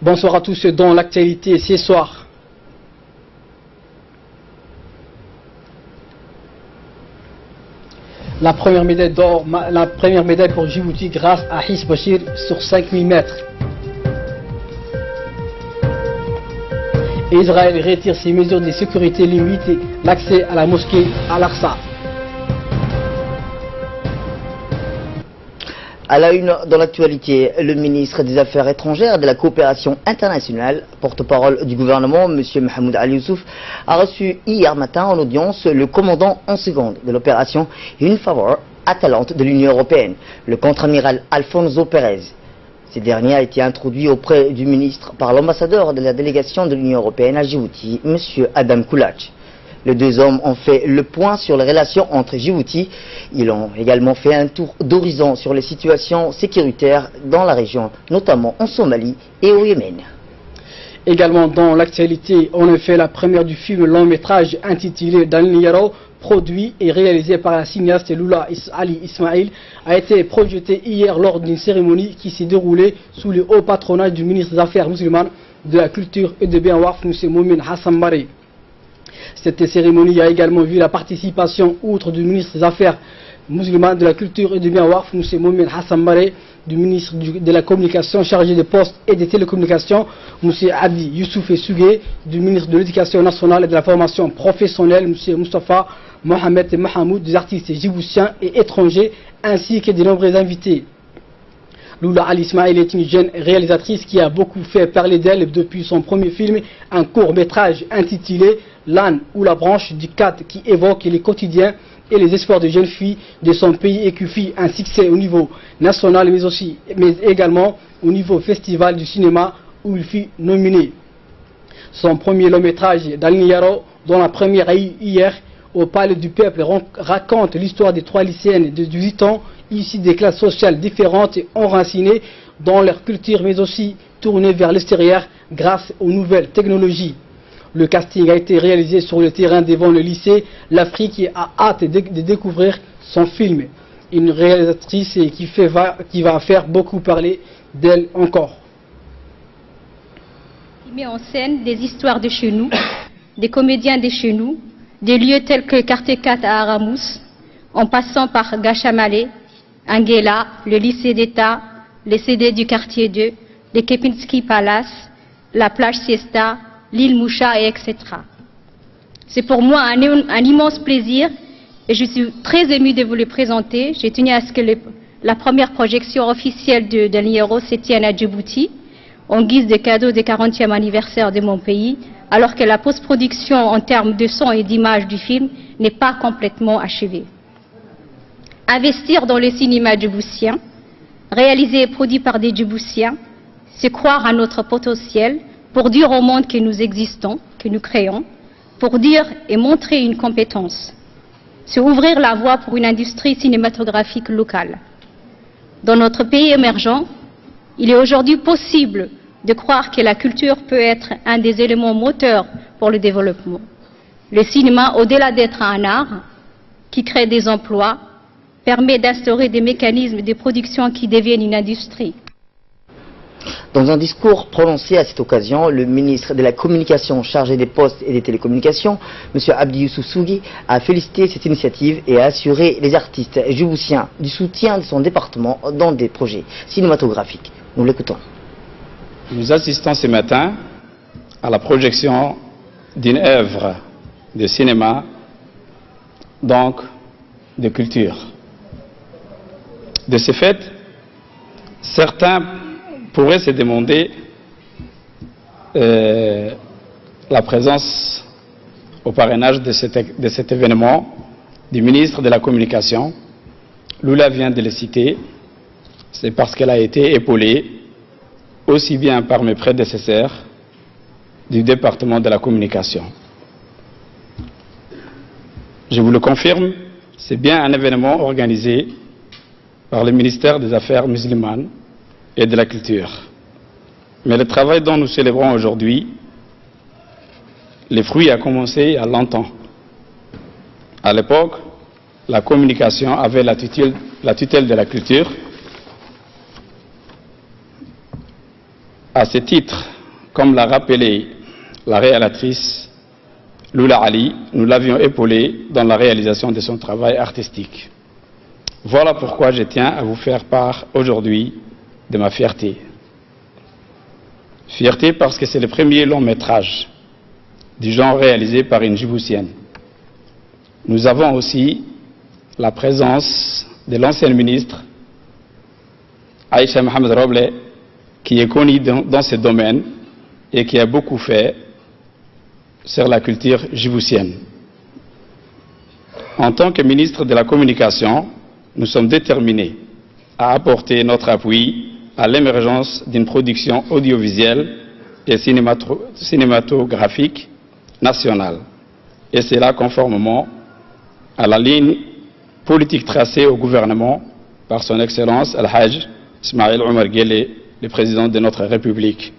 Bonsoir à tous dans l'actualité ce soir. La première médaille d'or, la première médaille pour Djibouti grâce à Hiss Bachir sur 5000 mètres. Israël retire ses mesures de sécurité limitées l'accès à la mosquée Al-Aqsa. À la une dans l'actualité, le ministre des Affaires étrangères et de la coopération internationale, porte-parole du gouvernement, M. Mohamed Ali Youssouf, a reçu hier matin en audience le commandant en seconde de l'opération In Favor Atalante de l'Union européenne, le contre-amiral Alfonso Pérez. Ce dernier a été introduit auprès du ministre par l'ambassadeur de la délégation de l'Union européenne à Djibouti, M. Adam Koulach. Les deux hommes ont fait le point sur les relations entre Djibouti. Ils ont également fait un tour d'horizon sur les situations sécuritaires dans la région, notamment en Somalie et au Yémen. Également dans l'actualité, on a fait la première du film long métrage intitulé Dal Niyaro, produit et réalisé par la cinéaste Lula Ali Ismail, a été projeté hier lors d'une cérémonie qui s'est déroulée sous le haut patronage du ministre des Affaires musulmanes, de la Culture et de Bien Waqf, M. Moumin Hassan Maré. Cette cérémonie a également vu la participation, outre du ministre des Affaires musulmanes, de la Culture et du Bien Waqf, M. Moumin Hassan Maré, du ministre de la Communication chargé des Postes et des Télécommunications, M. Abdi Youssouf Sougué, du ministre de l'Éducation nationale et de la Formation professionnelle, M. Mustafa Mohamed Mahamoud, des artistes djiboutiens et étrangers, ainsi que de nombreux invités. Lula Ali Ismail est une jeune réalisatrice qui a beaucoup fait parler d'elle depuis son premier film, un court-métrage intitulé L'âne ou la branche du cadre, qui évoque les quotidiens et les espoirs de jeunes filles de son pays et qui fit un succès au niveau national mais également au niveau festival du cinéma où il fut nominé. Son premier long-métrage Dal Niyaro, dont la première a eu hier au Palais du Peuple, raconte l'histoire des 3 lycéennes de 18 ans issues des classes sociales différentes et enracinées dans leur culture mais aussi tournées vers l'extérieur grâce aux nouvelles technologies. Le casting a été réalisé sur le terrain devant le lycée. L'Afrique a hâte de découvrir son film. Une réalisatrice qui va faire beaucoup parler d'elle encore. Il met en scène des histoires de chez nous, des comédiens de chez nous, des lieux tels que Quartier 4 à Aramous, en passant par Gachamale, Anguela, le lycée d'État, les CD du quartier 2, les Kepinski Palace, la plage Siesta, l'île Moucha, et etc. C'est pour moi un immense plaisir et je suis très émue de vous le présenter. J'ai tenu à ce que la première projection officielle de Dal Niyaro se tienne à Djibouti, en guise de cadeau du 40e anniversaire de mon pays, alors que la post-production en termes de son et d'image du film n'est pas complètement achevée. Investir dans le cinéma djiboutien, réalisé et produit par des Djiboutiens, c'est croire à notre potentiel, pour dire au monde que nous existons, que nous créons, pour dire et montrer une compétence. C'est ouvrir la voie pour une industrie cinématographique locale. Dans notre pays émergent, il est aujourd'hui possible de croire que la culture peut être un des éléments moteurs pour le développement. Le cinéma, au-delà d'être un art qui crée des emplois, permet d'instaurer des mécanismes de production qui deviennent une industrie. Dans un discours prononcé à cette occasion, le ministre de la Communication chargé des Postes et des Télécommunications, M. Abdi Youssouf Sougué, a félicité cette initiative et a assuré les artistes djiboutiens du soutien de son département dans des projets cinématographiques. Nous l'écoutons. Nous assistons ce matin à la projection d'une œuvre de cinéma, donc de culture. De ce fait, certains pourrait se demander la présence au parrainage de cet événement du ministre de la Communication. Lula vient de le citer, c'est parce qu'elle a été épaulée aussi bien par mes prédécesseurs du département de la Communication. Je vous le confirme, c'est bien un événement organisé par le ministère des Affaires musulmanes et de la Culture. Mais le travail dont nous célébrons aujourd'hui, les fruits a commencé il y a longtemps. À l'époque, la communication avait la tutelle de la culture. À ce titre, Comme l'a rappelé la réalisatrice Lula Ali, nous l'avions épaulée dans la réalisation de son travail artistique. Voilà pourquoi je tiens à vous faire part aujourd'hui de ma fierté. Fierté parce que c'est le premier long métrage du genre réalisé par une Djiboutienne. Nous avons aussi la présence de l'ancienne ministre Aïcha Mohamed Roble, qui est connue dans ce domaine et qui a beaucoup fait sur la culture djiboutienne. En tant que ministre de la Communication, nous sommes déterminés à apporter notre appui à l'émergence d'une production audiovisuelle et cinématographique nationale, et cela conformément à la ligne politique tracée au gouvernement par son Excellence Al-Hajj Ismaïl Omar Guelleh, le président de notre République.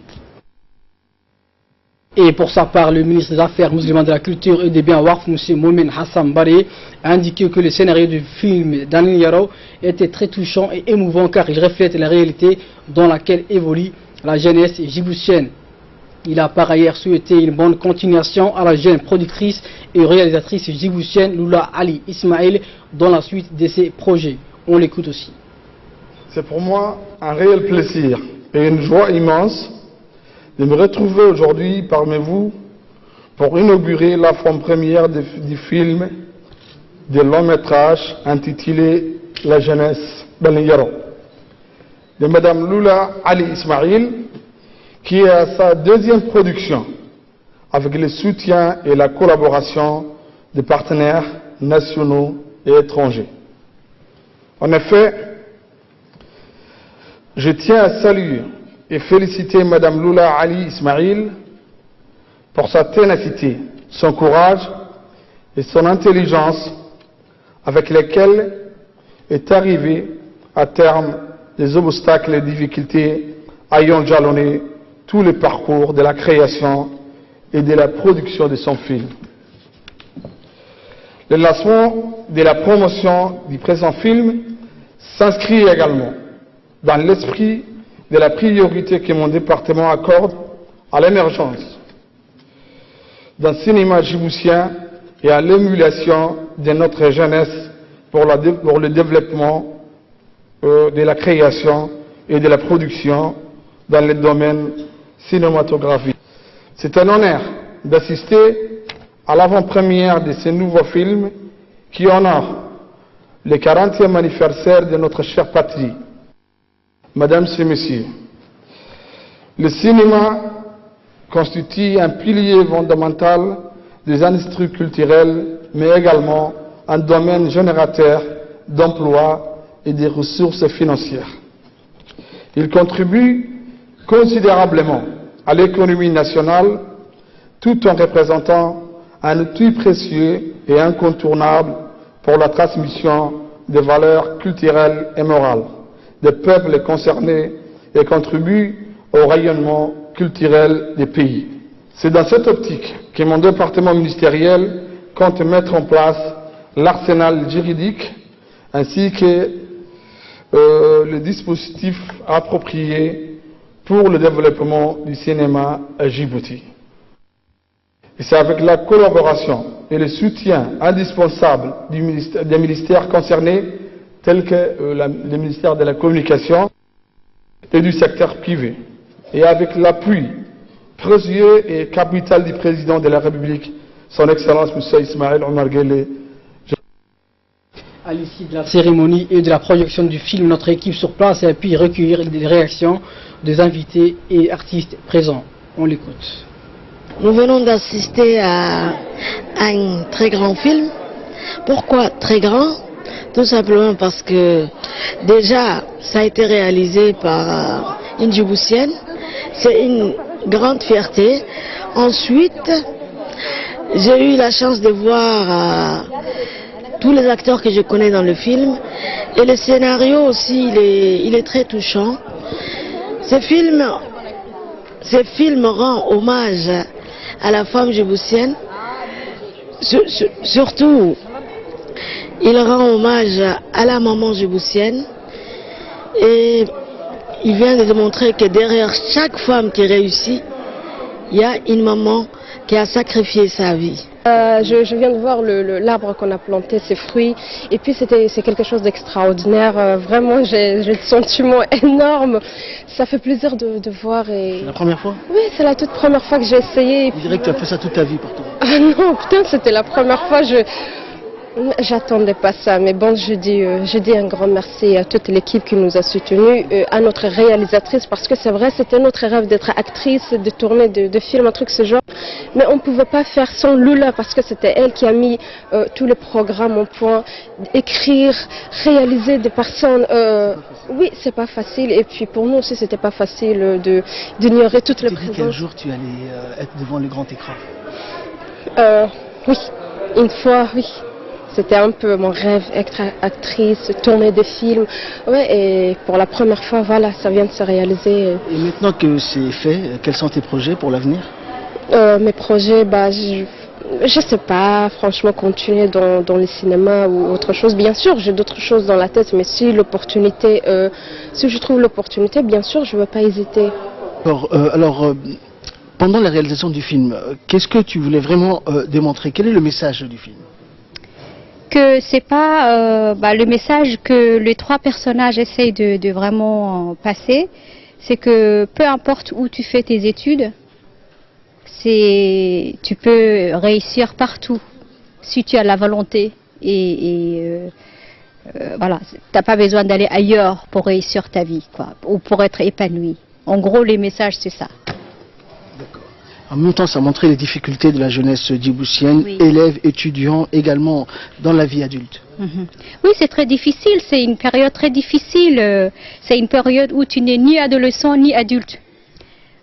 Et pour sa part, le ministre des Affaires musulmanes de la Culture et des Biens Waqf, M. Moumin Hassan Baré, a indiqué que le scénario du film d'Anil Yaro était très touchant et émouvant car il reflète la réalité dans laquelle évolue la jeunesse djiboutienne. Il a par ailleurs souhaité une bonne continuation à la jeune productrice et réalisatrice djiboutienne Lula Ali Ismail dans la suite de ses projets. On l'écoute aussi. C'est pour moi un réel plaisir et une joie immense de me retrouver aujourd'hui parmi vous pour inaugurer la forme première du film de long métrage intitulé La jeunesse d'Anil Yaro de Madame Lula Ali Ismail, qui est à sa deuxième production avec le soutien et la collaboration des partenaires nationaux et étrangers. En effet, je tiens à saluer et féliciter Madame Lula Ali Ismail pour sa ténacité, son courage et son intelligence avec lesquels est arrivé à terme les obstacles et difficultés ayant jalonné tout le parcours de la création et de la production de son film. Le lancement de la promotion du présent film s'inscrit également dans l'esprit de la priorité que mon département accorde à l'émergence d'un cinéma djiboutien et à l'émulation de notre jeunesse pour le développement de la création et de la production dans le domaine cinématographique. C'est un honneur d'assister à l'avant-première de ce nouveau film qui honore le 40e anniversaire de notre chère patrie. Mesdames et Messieurs, le cinéma constitue un pilier fondamental des industries culturelles, mais également un domaine générateur d'emplois et de ressources financières. Il contribue considérablement à l'économie nationale tout en représentant un outil précieux et incontournable pour la transmission des valeurs culturelles et morales des peuples concernés et contribue au rayonnement culturel des pays. C'est dans cette optique que mon département ministériel compte mettre en place l'arsenal juridique ainsi que le dispositif approprié pour le développement du cinéma à Djibouti. Et c'est avec la collaboration et le soutien indispensable des ministères concernés, tels que le ministère de la Communication et du secteur privé, et avec l'appui précieux et capital du président de la République, son Excellence M. Ismaïl Omar Guelleh. À l'issue de la cérémonie et de la projection du film, notre équipe sur place a pu recueillir des réactions des invités et artistes présents. On l'écoute. Nous venons d'assister à un très grand film. Pourquoi très grand? Tout simplement parce que déjà ça a été réalisé par une Djiboutienne. C'est une grande fierté. Ensuite, j'ai eu la chance de voir tous les acteurs que je connais dans le film. Et le scénario aussi, il est très touchant. Ce film rend hommage à la femme djiboutienne. Surtout, il rend hommage à la maman djiboutienne. Et il vient de démontrer que derrière chaque femme qui réussit, il y a une maman qui a sacrifié sa vie. Je viens de voir l'arbre qu'on a planté, ses fruits, et puis c'est quelque chose d'extraordinaire. Vraiment, j'ai des sentiments énormes. Ça fait plaisir de voir. C'est la première fois? Oui, c'est la toute première fois que j'ai essayé. On dirait que tu as fait ça toute ta vie pourtant. Ah non, putain, c'était la première fois. J'attendais pas ça, mais bon, je dis un grand merci à toute l'équipe qui nous a soutenus, à notre réalisatrice, parce que c'est vrai, c'était notre rêve d'être actrice, de tourner de films, un truc ce genre, mais on ne pouvait pas faire sans Lula, parce que c'était elle qui a mis tous les programmes en point, écrire, réaliser des personnes. Oui, c'est pas facile, et puis pour nous aussi, c'était pas facile d'ignorer toutes les présences. Quel jour tu allais être devant le grand écran? Oui, une fois, oui. C'était un peu mon rêve, être actrice, tourner des films. Ouais, et pour la première fois, voilà, ça vient de se réaliser. Et maintenant que c'est fait, quels sont tes projets pour l'avenir? Mes projets, je sais pas, franchement, continuer dans le cinéma ou autre chose. Bien sûr, j'ai d'autres choses dans la tête, mais si l'opportunité, si je trouve l'opportunité, bien sûr, je ne vais pas hésiter. Alors, pendant la réalisation du film, qu'est-ce que tu voulais vraiment démontrer? Quel est le message du film? Que c'est pas le message que les trois personnages essayent de vraiment passer, c'est que peu importe où tu fais tes études, tu peux réussir partout si tu as la volonté voilà, t'as pas besoin d'aller ailleurs pour réussir ta vie, quoi, ou pour être épanoui. En gros, les messages, c'est ça. En même temps, ça montrait les difficultés de la jeunesse djiboutienne, oui. Élèves, étudiants, également dans la vie adulte. Oui, c'est très difficile, c'est une période très difficile. C'est une période où tu n'es ni adolescent ni adulte.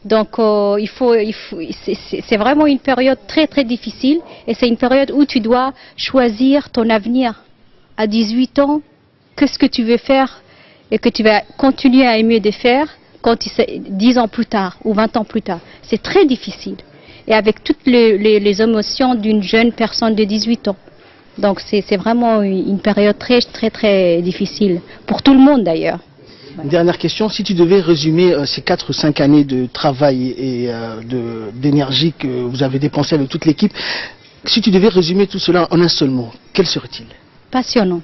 Donc, c'est vraiment une période très très difficile, et c'est une période où tu dois choisir ton avenir. À 18 ans, qu'est-ce que tu veux faire et que tu vas continuer à aimer de faire quand 10 ans plus tard ou 20 ans plus tard. C'est très difficile. Et avec toutes les émotions d'une jeune personne de 18 ans. Donc c'est vraiment une période très très très difficile. Pour tout le monde d'ailleurs. Une dernière question, si tu devais résumer ces 4 ou 5 années de travail et d'énergie que vous avez dépensé avec toute l'équipe, si tu devais résumer tout cela en un seul mot, quel serait-il? Passionnant.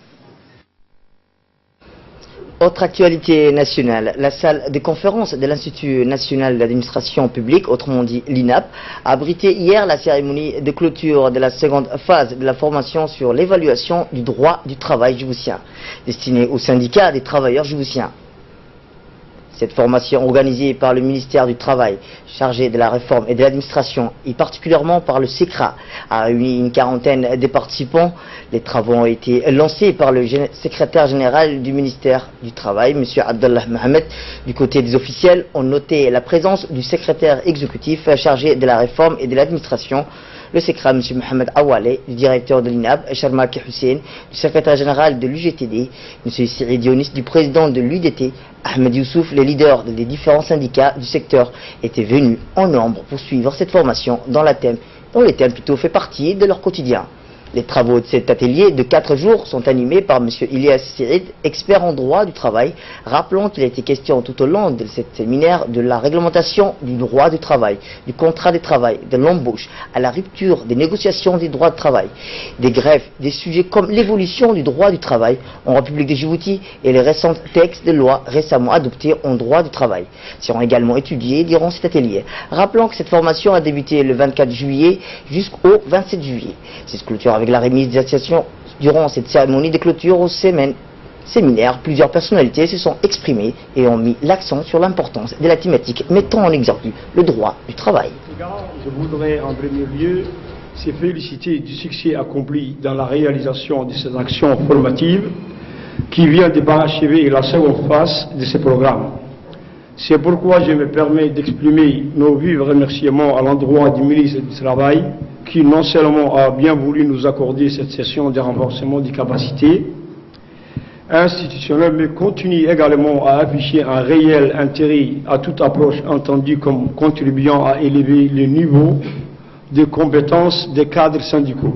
Autre actualité nationale, la salle de conférence de l'Institut national d'administration publique, autrement dit l'INAP, a abrité hier la cérémonie de clôture de la seconde phase de la formation sur l'évaluation du droit du travail djiboutien, destinée aux syndicats des travailleurs djiboutiens. Cette formation organisée par le ministère du Travail, chargé de la réforme et de l'administration, et particulièrement par le SECRA, a réuni une quarantaine de participants. Les travaux ont été lancés par le secrétaire général du ministère du Travail, M. Abdallah Mohamed. Du côté des officiels, on notait la présence du secrétaire exécutif chargé de la réforme et de l'administration, le SECRA, M. Mohamed Awale, du directeur de l'INAB, Sharmaki Hussein, du secrétaire général de l'UGTD, M. Siri Dionis, du président de l'UDT, Ahmed Youssouf. Les leaders des différents syndicats du secteur étaient venus en nombre pour suivre cette formation dont le thème plutôt fait partie de leur quotidien. Les travaux de cet atelier de 4 jours sont animés par M. Ilyas Sirid, expert en droit du travail, rappelant qu'il a été question tout au long de cet séminaire de la réglementation du droit du travail, du contrat de travail, de l'embauche, à la rupture des négociations des droits de travail, des grèves, des sujets comme l'évolution du droit du travail en République de Djibouti et les récents textes de loi récemment adoptés en droit du travail seront également étudiés durant cet atelier. Rappelons que cette formation a débuté le 24 juillet jusqu'au 27 juillet. Cette clôture avec la remise des associations durant cette cérémonie de clôture au séminaire, plusieurs personnalités se sont exprimées et ont mis l'accent sur l'importance de la thématique mettant en exergue le droit du travail. Je voudrais en premier lieu se féliciter du succès accompli dans la réalisation de ces actions formatives qui vient de parachever la seconde phase de ce programme. C'est pourquoi je me permets d'exprimer nos vifs remerciements à l'endroit du ministre du Travail qui non seulement a bien voulu nous accorder cette session de renforcement des capacités institutionnelles, mais continue également à afficher un réel intérêt à toute approche entendue comme contribuant à élever le niveau de compétences des cadres syndicaux.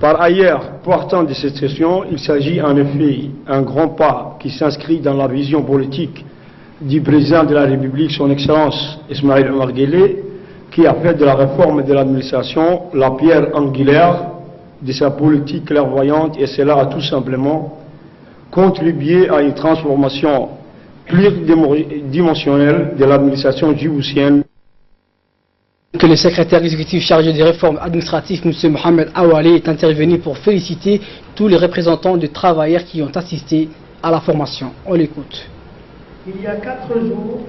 Par ailleurs, partant de cette session, il s'agit en effet d'un grand pas qui s'inscrit dans la vision politique du président de la République, son Excellence Ismaïl Omar Guelleh, qui a fait de la réforme de l'administration la pierre angulaire de sa politique clairvoyante, et cela a tout simplement contribué à une transformation pluridimensionnelle de l'administration djiboutienne. Que le secrétaire exécutif chargé des réformes administratives, M. Mohamed Awali, est intervenu pour féliciter tous les représentants de travailleurs qui ont assisté à la formation. On l'écoute. Il y a 4 jours,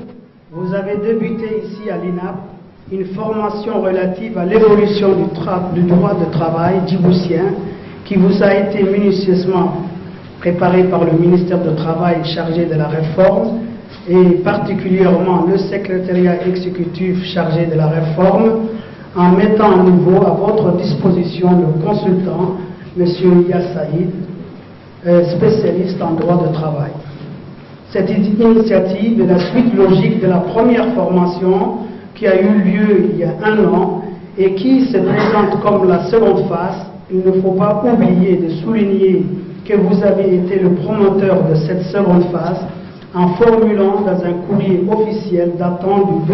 vous avez débuté ici à l'INAP une formation relative à l'évolution du droit de travail djiboutien qui vous a été minutieusement préparée par le ministère du Travail chargé de la réforme et particulièrement le secrétariat exécutif chargé de la réforme, en mettant à nouveau à votre disposition le consultant, M. Iyas Saïd, spécialiste en droit de travail. Cette initiative est la suite logique de la première formation qui a eu lieu il y a 1 an et qui se présente comme la seconde phase. Il ne faut pas oublier de souligner que vous avez été le promoteur de cette seconde phase en formulant dans un courrier officiel datant du 2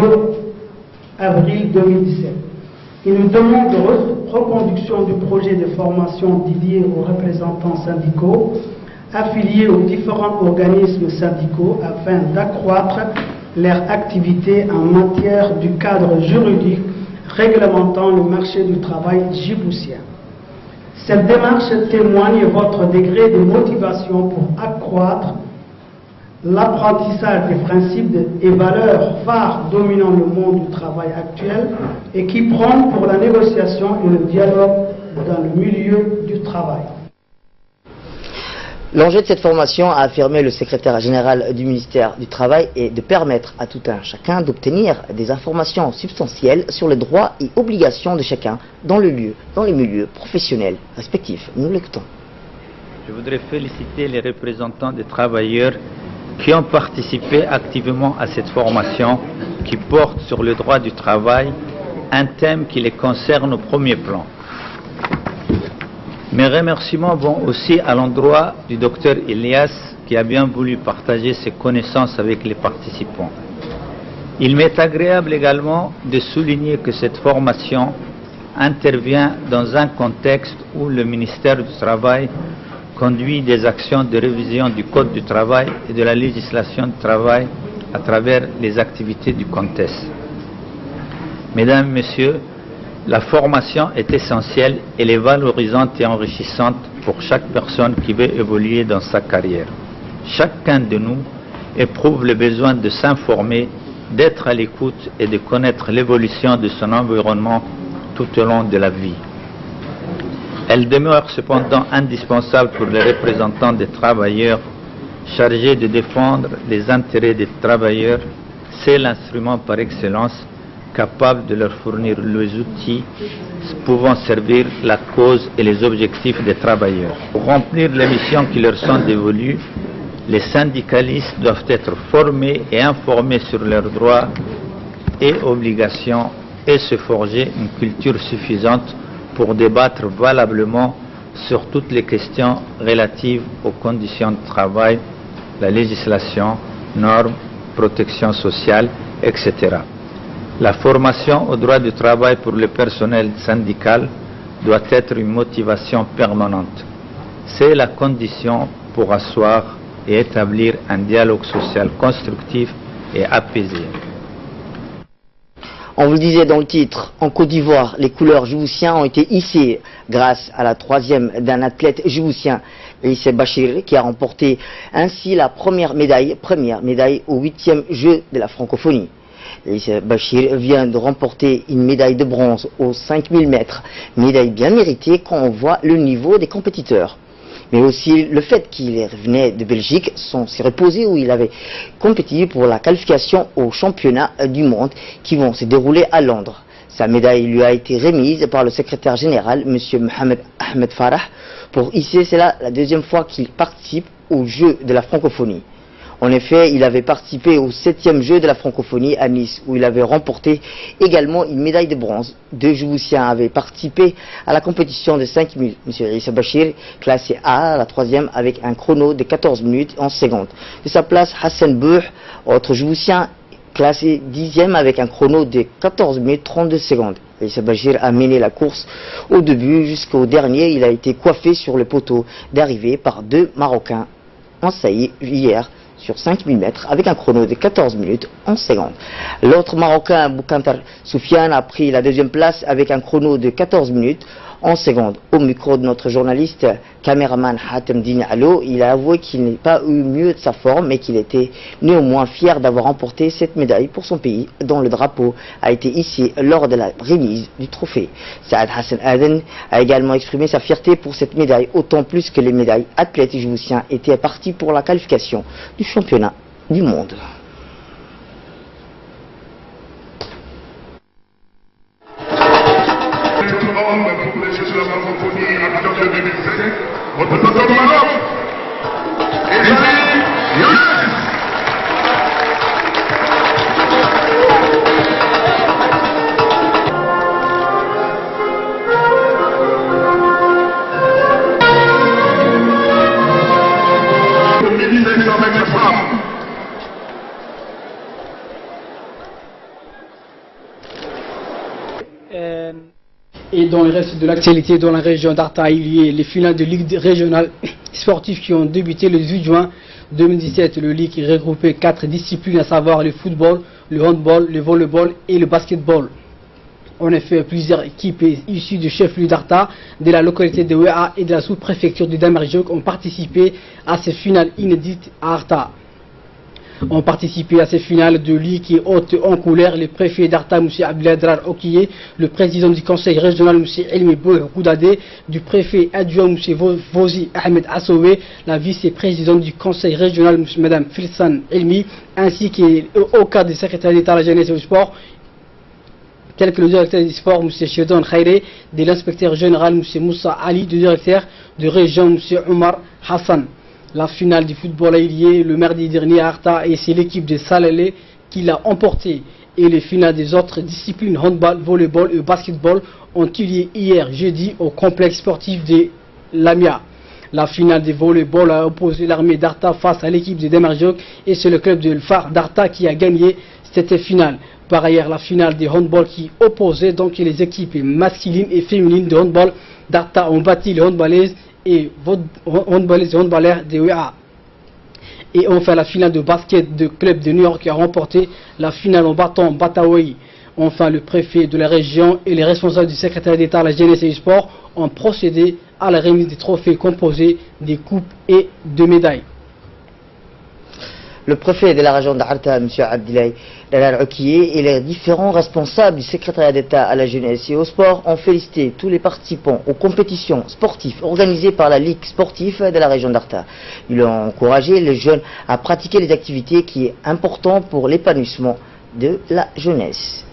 avril 2017. Il nous demande de reconduction du projet de formation dédié aux représentants syndicaux affiliés aux différents organismes syndicaux afin d'accroître leur activité en matière du cadre juridique réglementant le marché du travail djiboutien. Cette démarche témoigne votre degré de motivation pour accroître l'apprentissage des principes et valeurs phares dominant le monde du travail actuel et qui prônent pour la négociation et le dialogue dans le milieu du travail. L'enjeu de cette formation, a affirmé le secrétaire général du ministère du Travail, est de permettre à tout un chacun d'obtenir des informations substantielles sur les droits et obligations de chacun dans les milieux professionnels respectifs. Nous l'écoutons. Je voudrais féliciter les représentants des travailleurs qui ont participé activement à cette formation qui porte sur le droit du travail, un thème qui les concerne au premier plan. Mes remerciements vont aussi à l'endroit du docteur Elias qui a bien voulu partager ses connaissances avec les participants. Il m'est agréable également de souligner que cette formation intervient dans un contexte où le ministère du Travail conduit des actions de révision du Code du travail et de la législation du travail à travers les activités du CONTES. Mesdames, Messieurs, la formation est essentielle, elle est valorisante et enrichissante pour chaque personne qui veut évoluer dans sa carrière. Chacun de nous éprouve le besoin de s'informer, d'être à l'écoute et de connaître l'évolution de son environnement tout au long de la vie. Elle demeure cependant indispensable pour les représentants des travailleurs chargés de défendre les intérêts des travailleurs. C'est l'instrument par excellence capable de leur fournir les outils pouvant servir la cause et les objectifs des travailleurs. Pour remplir les missions qui leur sont dévolues, les syndicalistes doivent être formés et informés sur leurs droits et obligations et se forger une culture suffisante pour débattre valablement sur toutes les questions relatives aux conditions de travail, la législation, normes, protection sociale, etc. La formation au droit du travail pour le personnel syndical doit être une motivation permanente. C'est la condition pour asseoir et établir un dialogue social constructif et apaisé. On vous le disait dans le titre, en Côte d'Ivoire, les couleurs djiboutiennes ont été hissées grâce à la 3e d'un athlète djiboutien, Issa Bachir, qui a remporté ainsi la première médaille au 8e jeu de la francophonie. Issa Bachir vient de remporter une médaille de bronze aux 5000 mètres, médaille bien méritée quand on voit le niveau des compétiteurs. Mais aussi le fait qu'il venait de Belgique, s'est reposé où il avait compétit pour la qualification aux championnats du monde qui vont se dérouler à Londres. Sa médaille lui a été remise par le secrétaire général, M. Mohamed Ahmed Farah. Pour ici, c'est la 2e fois qu'il participe aux Jeux de la francophonie. En effet, il avait participé au 7e jeu de la francophonie à Nice, où il avait remporté également une médaille de bronze. 2 Djiboutiens avaient participé à la compétition de 5000. M. Issa Bachir, classé A, la 3e, avec un chrono de 14 minutes 11 secondes. De sa place, Hassan Bouh, autre Djiboutien, classé 10e avec un chrono de 14 minutes 32 secondes. Issa Bachir a mené la course au début jusqu'au dernier. Il a été coiffé sur le poteau d'arrivée par 2 Marocains ensaillés hier sur 5000 mètres avec un chrono de 14 minutes 11 secondes. L'autre Marocain, Boukantar Soufiane, a pris la 2e place avec un chrono de 14 minutes 11 secondes. Au micro de notre journaliste caméraman Hatem Dine Allo, il a avoué qu'il n'est pas eu mieux de sa forme mais qu'il était néanmoins fier d'avoir remporté cette médaille pour son pays dont le drapeau a été hissé lors de la remise du trophée. Saad Hassan Aden a également exprimé sa fierté pour cette médaille, autant plus que les médailles athlètes djiboutiens étaient partis pour la qualification du championnat du monde. Et dans le reste de l'actualité, dans la région d'Arta, il y a les finales de Ligue régionale sportive qui ont débuté le 18 juin 2017. Le Ligue regroupait 4 disciplines, à savoir le football, le handball, le volleyball et le basketball. En effet, plusieurs équipes issues du chef-lieu d'Arta, de la localité de Ouéa et de la sous-préfecture de Damarjok ont participé à ces finales inédites à Arta. Ont participé à ces finales de Ligue qui haute en couleur le préfet d'Arta, M. Abdeladrar Okiye, le président du conseil régional, M. Elmi Bouhoudade, du préfet adjoint, M. Vozi Ahmed Assoué, la vice-présidente du conseil régional, Mme Filsan Elmi, ainsi qu'au cadre du secrétaire d'État à la jeunesse et au sport, tel que le directeur du sport, M. Shedon Khairé, de l'inspecteur général, M. Moussa Ali, du directeur de région, M. Omar Hassan. La finale du football a eu lieu le mardi dernier à Arta et c'est l'équipe de Salele qui l'a emporté. Et les finales des autres disciplines, handball, volleyball et basketball, ont eu lieu hier jeudi au complexe sportif de Lamia. La finale de volleyball a opposé l'armée d'Arta face à l'équipe de Damarjok et c'est le club de phare d'Arta qui a gagné cette finale. Par ailleurs, la finale de handball qui opposait donc les équipes masculines et féminines de handball d'Arta ont battu les handballaises et handballeurs de Ouéa. Et enfin la finale de basket de club de New York a remporté la finale en battant Bataoui. Enfin le préfet de la région et les responsables du secrétaire d'État à la jeunesse et du sport ont procédé à la remise des trophées composés des coupes et de médailles. Le préfet de la région d'Arta, M. Abdillahi Dalar Okiye, et les différents responsables du secrétariat d'État à la jeunesse et au sport ont félicité tous les participants aux compétitions sportives organisées par la Ligue sportive de la région d'Arta. Ils ont encouragé les jeunes à pratiquer les activités qui est important pour l'épanouissement de la jeunesse.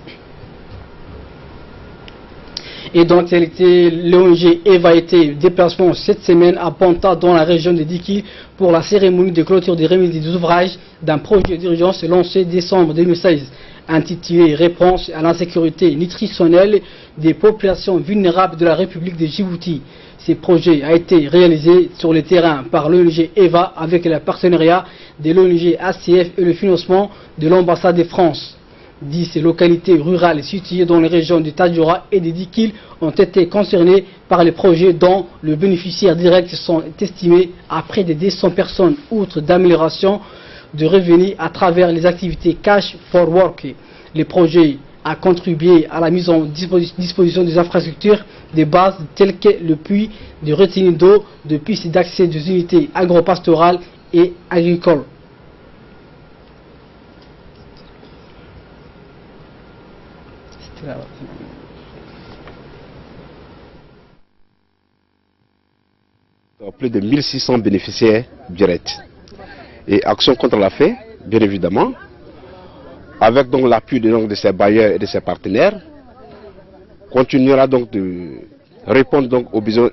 Et dans l'actualité, l'ONG EVA a été déplacement cette semaine à Panta dans la région de Diki pour la cérémonie de clôture des remises des ouvrages d'un projet d'urgence lancé décembre 2016 intitulé Réponse à l'insécurité nutritionnelle des populations vulnérables de la République de Djibouti. Ce projet a été réalisé sur le terrain par l'ONG EVA avec le partenariat de l'ONG ACF et le financement de l'ambassade de France. 10 localités rurales situées dans les régions de Tadjoura et de Dikil ont été concernées par les projets dont les bénéficiaires directs sont estimés à près de 200 personnes, outre d'amélioration de revenus à travers les activités Cash for Work. Les projets a contribué à la mise en disposition des infrastructures de base telles que le puits de retenue d'eau, de pistes d'accès des unités agro-pastorales et agricoles. Plus de 1600 bénéficiaires directs. Et Action contre la faim, bien évidemment, avec donc l'appui de ses bailleurs et de ses partenaires, continuera donc de répondre donc aux besoins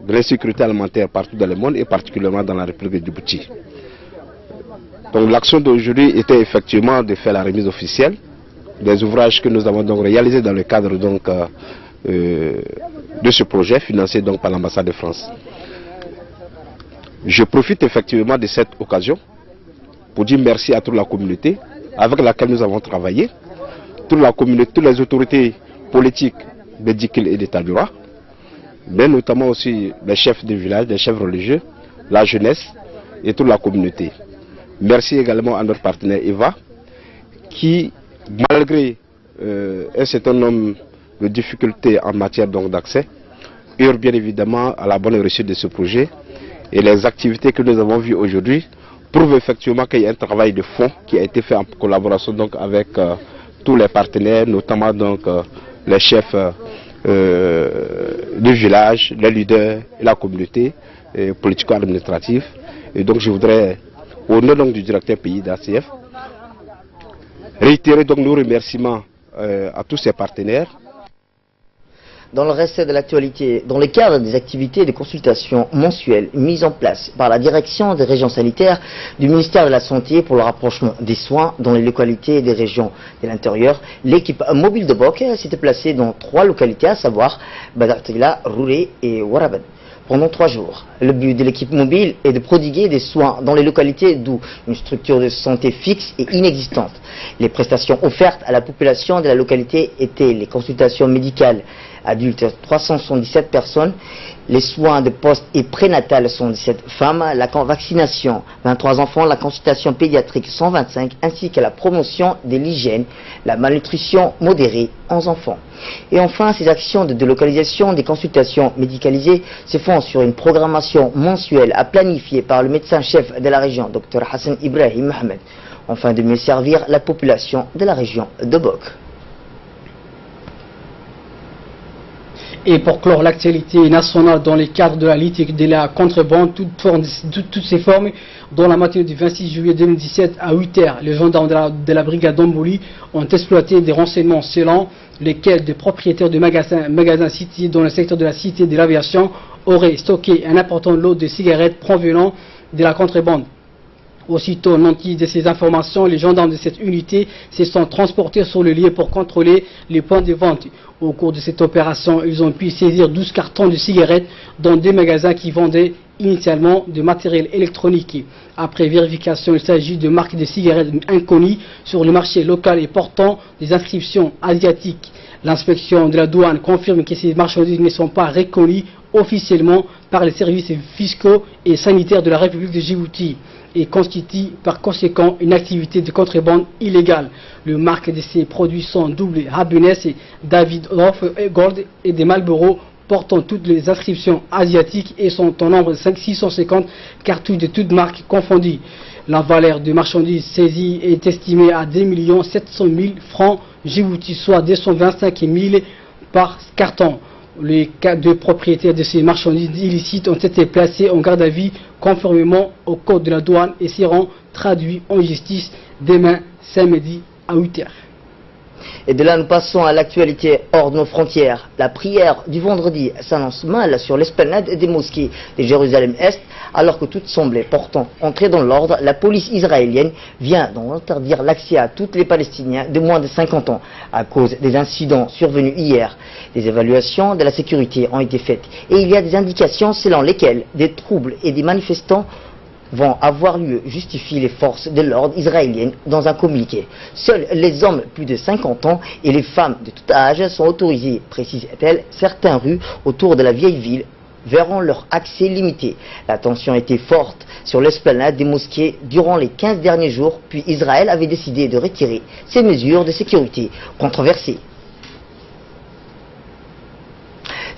de l'insécurité alimentaire partout dans le monde et particulièrement dans la République de Djibouti. Donc l'action d'aujourd'hui était effectivement de faire la remise officielle des ouvrages que nous avons donc réalisés dans le cadre donc de ce projet financé donc par l'ambassade de France. Je profite effectivement de cette occasion pour dire merci à toute la communauté avec laquelle nous avons travaillé, toute la communauté, toutes les autorités politiques de Dikil et d'État du Roi, mais notamment aussi les chefs de village, les chefs religieux, la jeunesse et toute la communauté. Merci également à notre partenaire Eva, qui, malgré un certain nombre de difficultés en matière d'accès, œuvre bien évidemment à la bonne réussite de ce projet. Et les activités que nous avons vues aujourd'hui prouvent effectivement qu'il y a un travail de fond qui a été fait en collaboration avec tous les partenaires, notamment les chefs du village, les leaders et la communauté politico-administrative. Et donc je voudrais, au nom du directeur pays d'ACF, réitérer donc nos remerciements à tous ces partenaires. Dans le reste de l'actualité, dans le cadre des activités de consultation mensuelles mises en place par la direction des régions sanitaires du ministère de la Santé pour le rapprochement des soins dans les localités des régions de l'intérieur, l'équipe mobile de Bok s'était placée dans 3 localités, à savoir Badartila, Rouré et Warabad, pendant 3 jours. Le but de l'équipe mobile est de prodiguer des soins dans les localités d'où une structure de santé fixe et inexistante. Les prestations offertes à la population de la localité étaient les consultations médicales adultes 377 personnes, les soins de poste et prénatal 117 femmes, la vaccination 23 enfants, la consultation pédiatrique 125 ainsi que la promotion de l'hygiène, la malnutrition modérée 11 enfants. Et enfin, ces actions de délocalisation des consultations médicalisées se font sur une programmation mensuelle à planifier par le médecin-chef de la région, Dr Hassan Ibrahim Mohamed, afin de mieux servir la population de la région de Bok. Et pour clore l'actualité nationale dans le cadre de la lutte de la contrebande, toutes ces formes, dans la matinée du 26 juillet 2017 à 8h, les gendarmes de la brigade d'Amboli ont exploité des renseignements selon lesquels des propriétaires de magasins situés dans le secteur de la cité de l'aviation auraient stocké un important lot de cigarettes provenant de la contrebande. Aussitôt nantis de ces informations, les gendarmes de cette unité se sont transportés sur le lieu pour contrôler les points de vente. Au cours de cette opération, ils ont pu saisir 12 cartons de cigarettes dans 2 magasins qui vendaient initialement de matériel électronique. Après vérification, il s'agit de marques de cigarettes inconnues sur le marché local et portant des inscriptions asiatiques. L'inspection de la douane confirme que ces marchandises ne sont pas reconnues officiellement par les services fiscaux et sanitaires de la République de Djibouti et constitue par conséquent une activité de contrebande illégale. Les marques de ces produits sont Double Happiness, David Hoff, Gold et des Marlboro portant toutes les inscriptions asiatiques et sont en nombre de 650 cartouches de toutes marques confondues. La valeur des marchandises saisies est estimée à 2 700 000 francs Djibouti, soit 225 000 par carton. Les 2 propriétaires de ces marchandises illicites ont été placés en garde à vue conformément au code de la douane et seront traduits en justice demain samedi à 8h. Et de là, nous passons à l'actualité hors de nos frontières. La prière du vendredi s'annonce mal sur l'esplanade des mosquées de Jérusalem-Est, alors que tout semblait pourtant entrer dans l'ordre. La police israélienne vient d'interdire l'accès à tous les Palestiniens de moins de 50 ans à cause des incidents survenus hier. Des évaluations de la sécurité ont été faites et il y a des indications selon lesquelles des troubles et des manifestants vont avoir lieu, justifient les forces de l'ordre israéliennes dans un communiqué. Seuls les hommes plus de 50 ans et les femmes de tout âge sont autorisés, précise-t-elle. Certaines rues autour de la vieille ville verront leur accès limité. La tension était forte sur l'esplanade des mosquées durant les 15 derniers jours, puis Israël avait décidé de retirer ces mesures de sécurité controversées.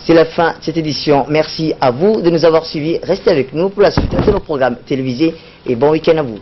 C'est la fin de cette édition. Merci à vous de nous avoir suivis. Restez avec nous pour la suite de nos programmes télévisés et bon week-end à vous.